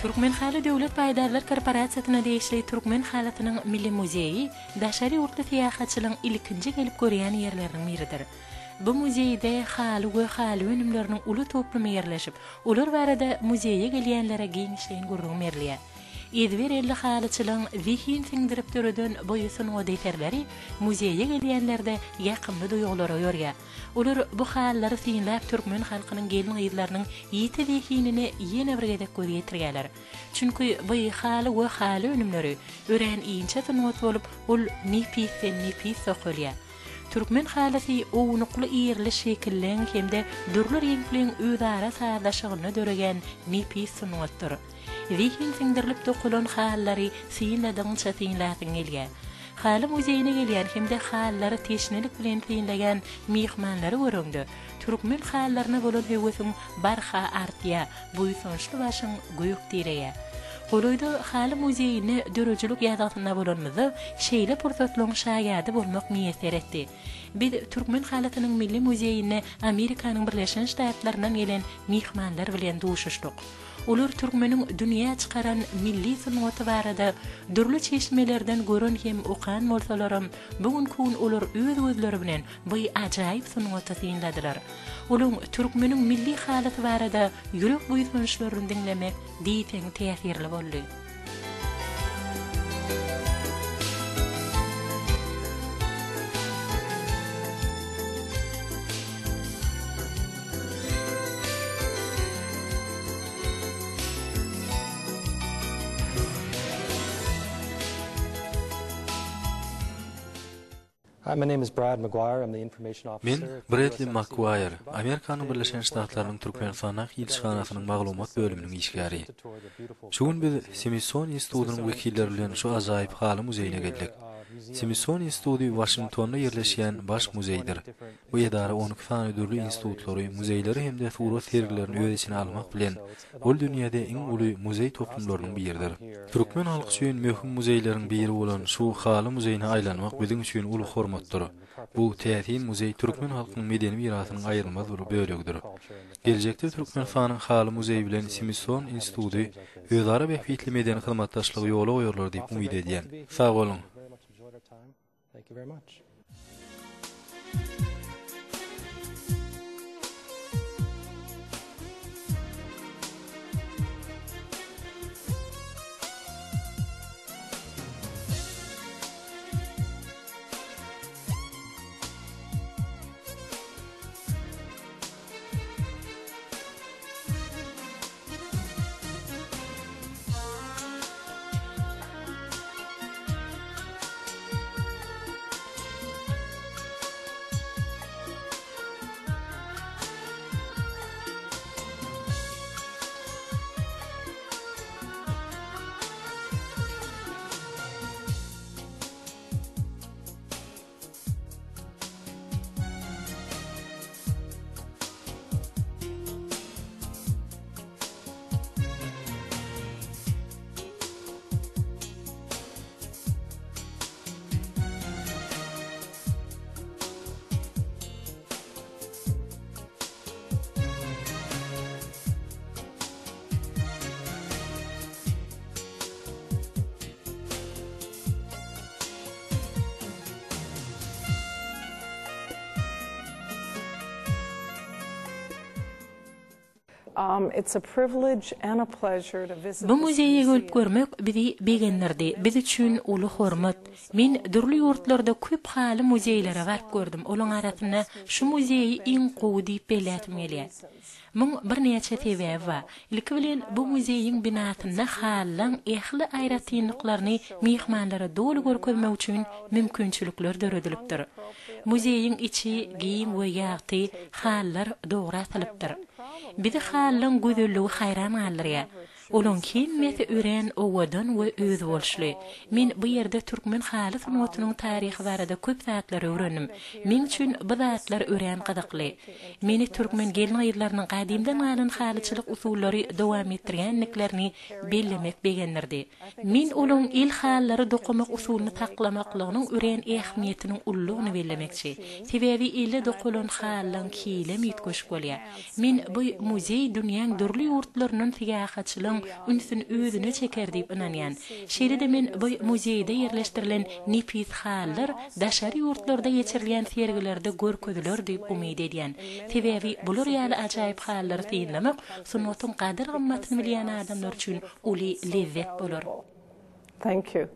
Türkmen Haly Döwlet Paýdarlar Korporasiýasyna değişli Türkmen Halytynyň milli muzeyi daşary urtly tiýahatçylygyň ilkinji gelip görýän ýerlerinden biridir. Bu muzeýde haly we haly önümleriniň uly toplumy ýerleşip, ular barada muzeýe gelýänlere giňişleýin gurulmy berliýär. Edwer elli halyçylygyň zihin siňdirip döreden boýusun o deterleri muzeýe gelýänlerde ýakymly duýgulara ýörýär. Ular bu hallary synlap Türkmen halkynyň gelin ýyllarynyň ýeti zihinini ýene bir gedek görýärler. Çünki bu haly we haly önümleri ören iňçe tanwat bolup, ul nipis sokulýar. Türkmen halysy ownukly ýerli şekilleň hemde dürli reňkliň özara sadaşygyny döregen nipis sunwatdyr. Zihin siňdirilip dokulan hallary synladyň çatyňlatyň gelýär. Haly muzeýine gelýän hemde hallary teşnelik bilen synlagan mihmanlary görüňdi. Türkmen hallaryna bolan hewesiň barha artýar, bu soňçly başyň goýuk diýerýär. Goloyda haly muzeýini dörejlik ýadatyna bolanmyzy şeýle pursatlaryň şaýady bolmak niýet etdi. Biz Türkmen halatynyň milli muzeýine Amerikanyň Birleşen Ştatlaryndan gelen mihmanlar bilen duşuşdyk. Ular Türkmeniň dünýä çykaran milli sanwaty barada dürli çeşmelerden gören hem okan bolsalarym, bugun ular öz-özleri bilen bu ajaýyp sanwaty synladylar. Olaň Türkmeniň milli halaty barada ýürek buýsunçlaryny dinlemek diýeň täsirli boldy. My name is Brad McGuire. I'm the information officer. Men Bradley McGuire, Amerikanyň Birleşen Ştatlarynyň Türkmenistana ilçihanasynyň maglumat bölüminiň işgäri. Şu gün biz Smithsonian Institutynyň wekilleri bilen şu ajaýyp haly muzeýine geldik. Smithsonian Instituty Washingtonda ýerleşýän baş muzeýdir. Bu ýedara 12 sany dürli institutlary, muzeýleri hemde surat sergilerini öz içine almak bilen ol dünýäde iň uly muzeý toplumlarynyň biridir. Türkmen halky üçin möhüm muzeýleriň biri bolan şu haly muzeýine aýlanmak biziň üçin uly hormatdyr. Bu täsin muzeý Türkmen halkynyň medeni mirasynyň aýrylmaz bir bölегdir. Gelecekde Türkmenistanyň haly muzeýi bilen Smithsonian Instituty özara bähwitli medeni hyzmatdaşlygy ýola goýarlar diýip umyt edýän. Sag bolun. Thank you very much. It's a privilege and a pleasure to visit. Bu muzeýe gelip görmek bizi begenlerdi. Biz üçin uly hormat. Men dürli ýurtlarda köp haly muzeýlere barp gördüm. Olaň arasynda şu muzeýi iň gowy diýip bellätim gelýär. Muň bir näçe sebäbi bar. Ilki bilen bu muzeýiň binasynda halyň ähli aýratynlyklaryny mihmanlara doly görkezmek üçin mümkinçilikler döredilipdir. Muzeýiň içi giýim we ýagty hallar dogry asylypdyr. Bizi halyň gözelligi hayran galdyryar. Olaň kimmeti ören owadan we öz bolşly. Men bu ýerde Türkmen haly sanatynyň taryhy barada köp zatlar öwrendim. Men üçin bu zatlar ören gydykly. Meni Türkmen gelin ýyllarynyň gadymdan galan halyçylyk usullary dowam etdirgenliklerini bellemek begenlerdi. Men olaň il hallary dokumak usulyny taklamaklygynyň ören ähmiýetiniň ullugyny bellemekçi. Sebebi ille dokulan halyň kiýlem ýetgeş bolýar. Men bu muzeý dünýäň dürli ýurtlarynyň tiýahatçylygyň ünsün özüne çeker diýip inanýan. Şeýle-de men bu muzeýde ýerleşdirilen nipis hallar daşary ýurtlarda geçirilýän sergilerde görkezler diýip umyd edýän. Sebäbi bular ýaly ajaýyp hallary synlamak sunnatyň gadyr gymmatyny bilýän adamlar üçin uly lezzet bolar. Thank you.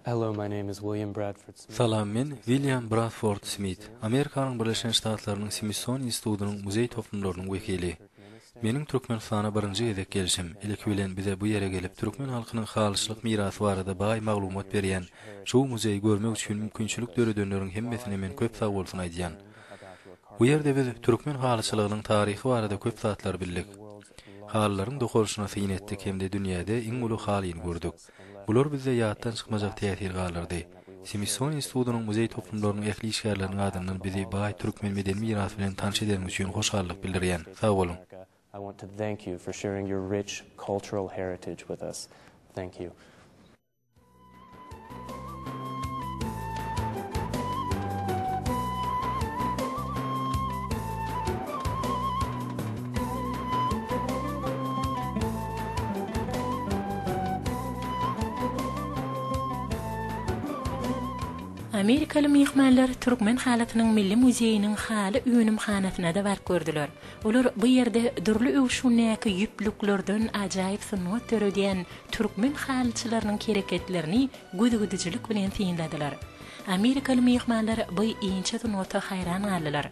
Hello, my name is William Bradford Smith. Salam, men William Bradford Smith. Amerikanyň Birleşen Ştatlarynyň Smithsonian Institutynyň muzey toplumlarynyň wekili. Meniň Türkmenistana birinji gezek gelişim. Ilk bilen bize bu ýere gelip Türkmen halkynyň halyçlyk mirasy barada baý maglumat berýän şu muzeyi görmek üçin mümkinçilik döredönleriň hemmesine men köp sag bolsun aýdýan. Bu ýerde biz Türkmen halyçylygynyň taryhy barada köp zatlar bildik. Halylaryň dokuruşyna syn etdik hemde dünýäde iň uly halyny gördük. Bular bize ýatdan çykmajak täsir galardy. Smithsonian Institutynyň muzey toplumlarynyň ähli işgärleriniň adından bizi baý türkmen medeni mirasy bilen tanış eden üçin hoşgallyk bildirýän. Sag bolun. I want to thank you for sharing your rich cultural heritage with us. Thank you. Amerikaly mehmanlar Türkmen halatynyň milli muzeýiniň haly üýnümhanasyna da barp gördüler. Olar bu ýerde durly öwşünäki ýüplüklerden ajaýyp sunat töredýän türkmen halyçylarynyň kereketlerini güdügüdüjilik bilen synladylar. Amerikaly mehmanlar bu iňçe sunata haýran galdylar.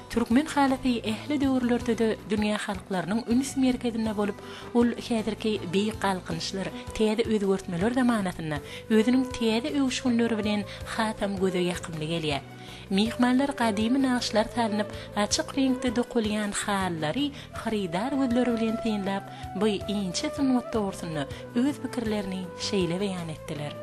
Türkmen halaty ähli döwürlerde de dünýä halklarynyň üns merkezinde bolup, ol häzirki beýik galkynçlar, täze özgörtmeler zamanatyna özüniň täze öwşünleri bilen hatam göze ýakymly gelýär. Mehmanlar gadymy naqşlar talynyp, açyk reňkde dokulýan hallary haridar gözleri bilen synlap, bu iňçe sunat dogrusyny öz pikirlerini şeýle beýan etdiler.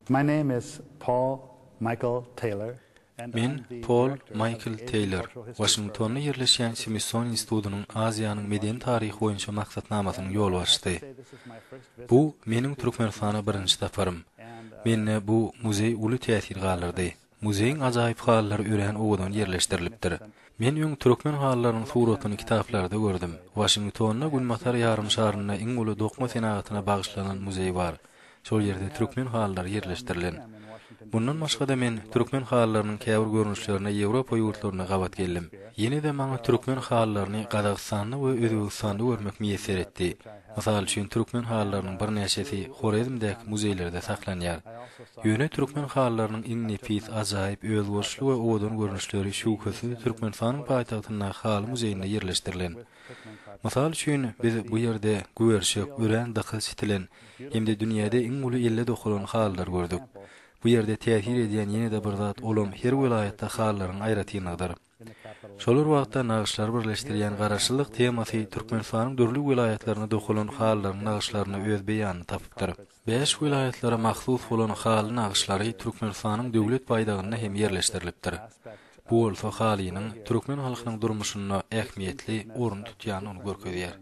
My name is Paul Michael Taylor. Men Paul Michael Taylor, Washingtonda ýerleşýän Smithsonian Institutynyň Aziýanyň medeni taryhy boýunça maksatnamasynyň ýolbaşçysy. Bu meniň Türkmenistana birinji safarym. Menne bu muzey uly täsir galardy. Muzeyiň ajaýyp hallary ören owadan ýerleşdirilipdir. Men ýöň türkmen hallarynyň suratyny kitaplarda gördüm. Washingtonda Gülmatar ýarym şahryna iň uly dokma senagatyna bagyşlanan muzey bar. Şol ýerde türkmen hallary ýerleşdirilen. Bundan başga da men türkmen halarynyň käbir görnüşlerine Ýewropa ýurtlaryna gabat geldim. Ýene de maňa türkmen halalaryny Gazagstanda we Özbegistanda görmek meýser etdi. Mysal üçin türkmen halalarynyň bir näçesi Horezmdäki muzeýlerde saklanýar. Ýöne türkmen halalarynyň iň nepis, ajaýyp, özgörüşli we odan görnüşleri şu kösü Türkmenistanyň paýtagtyna Haly muzeýinde ýerleşdirilen. Mysal üçin biz bu ýerde güwerşik, ören daky sitilen hemde dünýäde iň uly 50 dokulan halalar gördük. Bu ýerde täsir edýän ýene de bir zat olam her vilayatda halalaryň aýratynyňdyr. Şolar wagtda nagyşlar birleşdirýän garaşlyk temasy Türkmenistanyň dörli vilayatlaryna dokulan halalaryň nagyşlaryny öz beýanyny tapypdyr. 5 vilayatlara mahsus bolan haly nagyşlary Türkmenistanyň döwlet paýdagyna hem ýerleşdirilipdir. Bu bolsa halynyň türkmen halkynyň durmuşyna ähmiýetli orun tutýanyny görkezýär.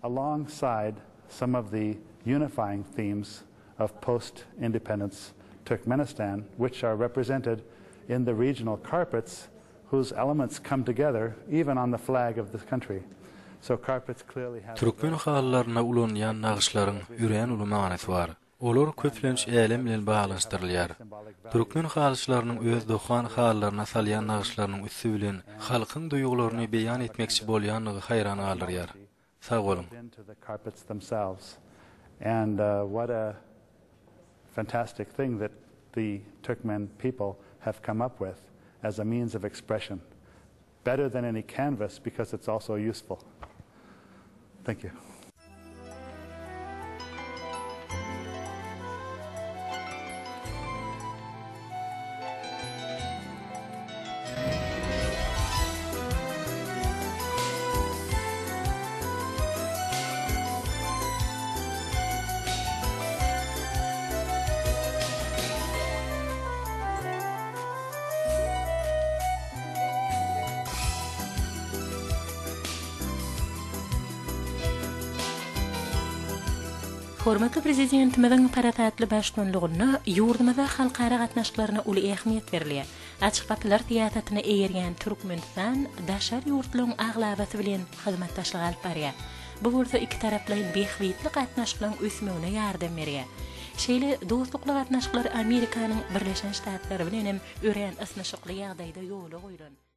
Alongside some of the unifying themes of post-independence Turkmenistan, which are represented in the regional carpets, whose elements come together even on the flag of the country. So carpets clearly have... Türkmen halaryna ulanýan nagyşlaryň üren uly manysy bar. Olar köplenç elem bilen baglanşdyrylýar. Türkmen halyçylarynyň öz dokan halaryna salýan nagyşlarynyň üstü bilen halkyň duýgularyny beýan etmekçi bolýanlygy haýran galyrýar. Sag bolun. And what a fantastic thing that the Turkmen people have come up with as a means of expression. Better than any canvas because it's also useful. Thank you. Hormatly prezidentimiň paratatly başlanlygyna ýurdumyza halkara gatnaşyklaryna uly ähmiýet berilýär. Açyk kapylar teatratyna eýergen Türkmenistan daşar ýurtlaryň aglabaty bilen hyzmatdaşlyk alyp barýar. Bu bolsa iki taraplyň beýhwitli gatnaşyklaryň ösmegine ýardam berýär. Şeýle dostlukly gatnaşyklar Amerikanyň Birleşen Ştatlary bilen hem ören ysnaşykly ýagdaýda ýola goýulan.